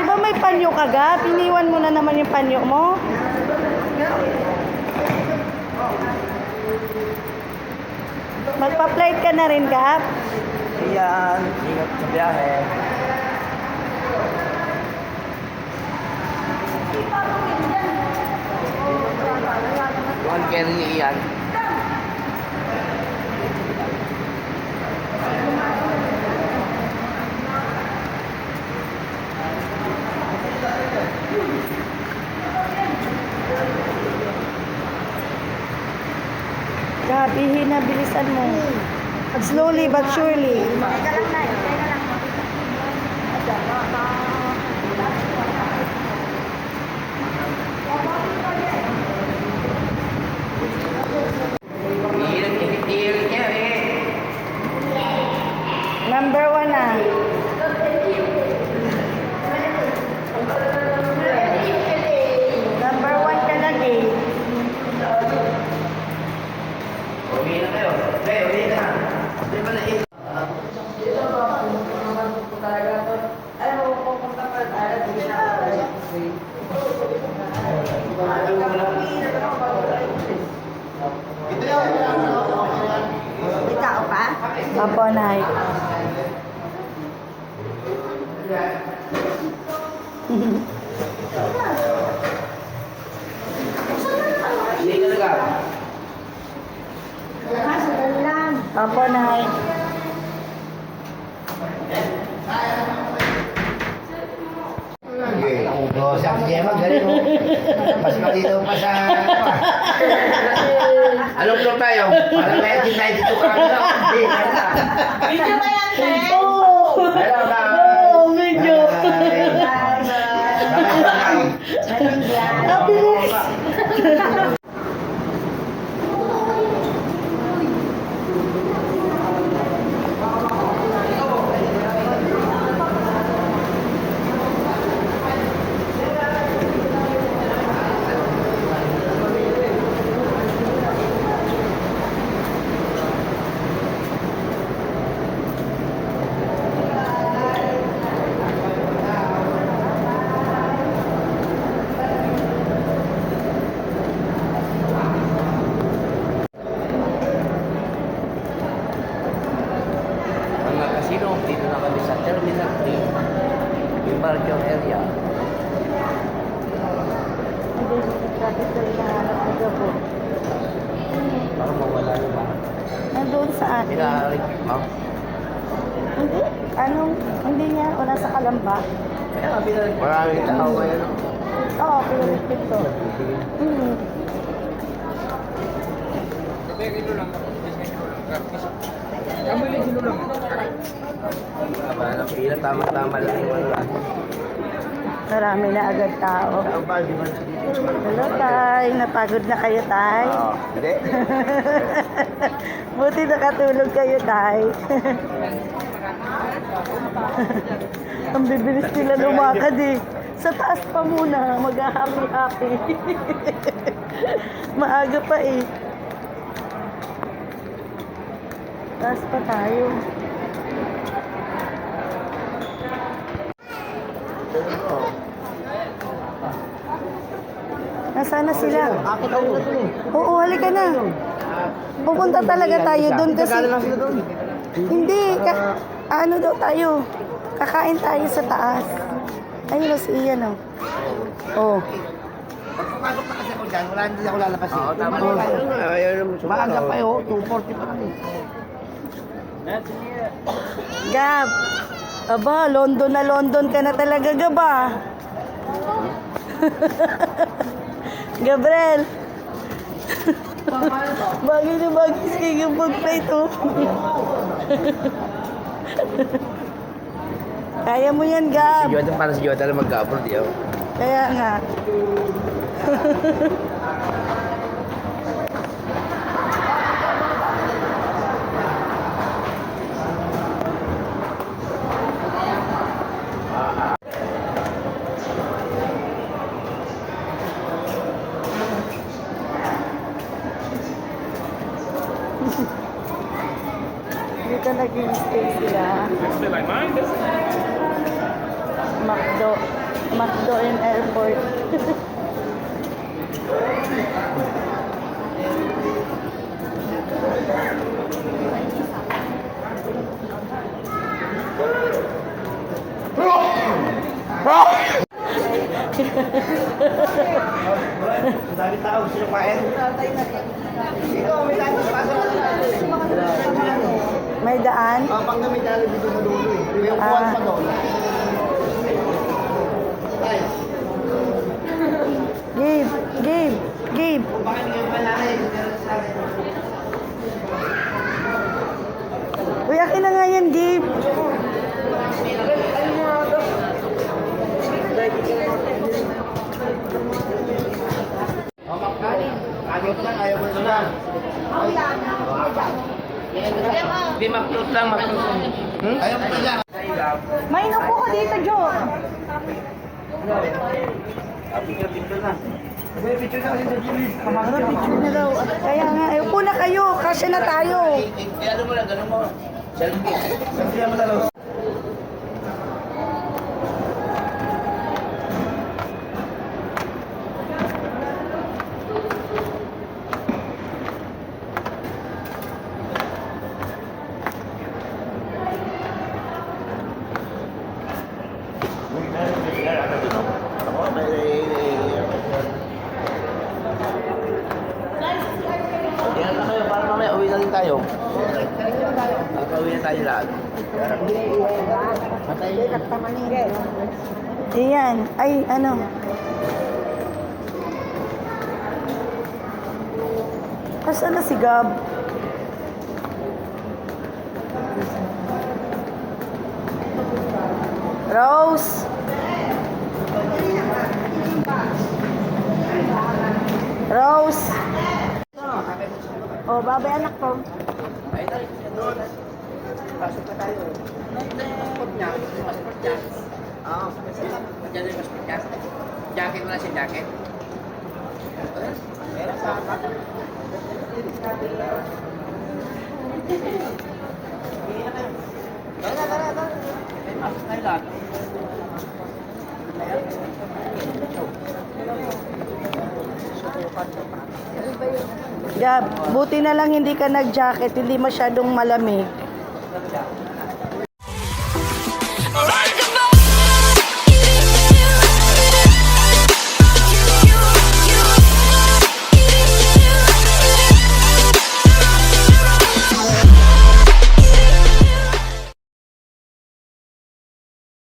ba may panyo ka, Gab? Iniwan mo na naman yung panyo mo. Magpa-flight ka na rin, Gab? Ayan, ingat sa biyahe. One carry ni Ian. Gab, ihina, bilisan mo. Slowly but surely. Number 1 na. Number 1 ka lang eh. Uwi na kayo. Okay, uwi na. Uwi pa na eh. Ikaw pa? Opo, Nay. Hindi ka nag Sandali lang. Opo, Nay. Ugo, sabi niya magaling mo. Mas malinaw pa sa... Anong floor tayo? Parang may din tayo dito kami. Hindi, Video ba yan, Te? Oo! hello, Oo, video. Happy. Mga kasino, dito na kami sa Terminal 3. Yung Barrio area. Para mawala naman. Nandun sa atin. Pina-repeat mo? Hindi. Anong, hindi niya, wala sa Kalamba. Kaya nga pina-repeat. Maraming tao ngayon. Oo, pinaripit ko. Para pila, tama-tama lang yung ano lang. Marami na agad tao. Hello, Tay. Napagod na kayo, Tay? Oo, hindi. Buti nakatulog kayo, Tay. Ang bibilis nila lumakad eh. Sa taas pa muna, mag-happy-happy. Maaga pa eh. Taas pa tayo. Nasaan na sila? Akit ako na dun eh. Oo, halika na. Pupunta talaga tayo doon kasi... Nagkala lang sila dun. Hindi, ano daw tayo? Kakain tayo sa taas. Ayun o, si Ian o. Oh. Pagpapasok na kasi ako dyan, wala hindi ako lalabas eh. Oo, tama. Maaga pa yun, 2:40 pa lang eh. Gab, aba, London na London ka na talaga, Gab ah. Gabriel. Bagay na bagay sa kanyang pag-plate oh. Kaya mo yan, Si Gab. Jordan, parang si Jordan na mag-abroad yun. Kaya nga. Dito naging stay sila. Next to my mind. McDo. McDo in airport. Ang dami tao, gusto nyo kain? Ikaw, may dami sa pasok. May daan? Pag na may dami dito sa dulo eh. Yung kuwan pa doon. Ay, Gabe, Gabe, Gabe. kung bakit ngayon pa namin, meron sa akin. Uy, akin na nga yan, Gabe. Ayaw ko lang, ayaw mo na lang. Hindi, maklot lang, maklot lang. Ayaw ko na lang. Mainom po ka dito, Jo. Picture na. Picture na kasi sa Julie. Picture na daw. Kaya nga, upo na kayo. Kasya na tayo. Ano mo lang, ganun mo. Selfie. Selfie mo lang. Tingnan na kayo, para mamaya uwi na rin tayo. Uwi na tayo lahat. Iyan. Ay, ano. Asan na si Gab? Rose. Rose. Oh, babay anak ko. Ay, tayo, doon. Pasok na tayo. Passport niya, passport niya. Oo, nandiyan na yung passport niya. Jacket mo na siya, jacket. Meron sa akin. Tara, tara, tara. Ay, pasok tayo lahat. Gab, buti na lang hindi ka nag-jacket, hindi masyadong malamig.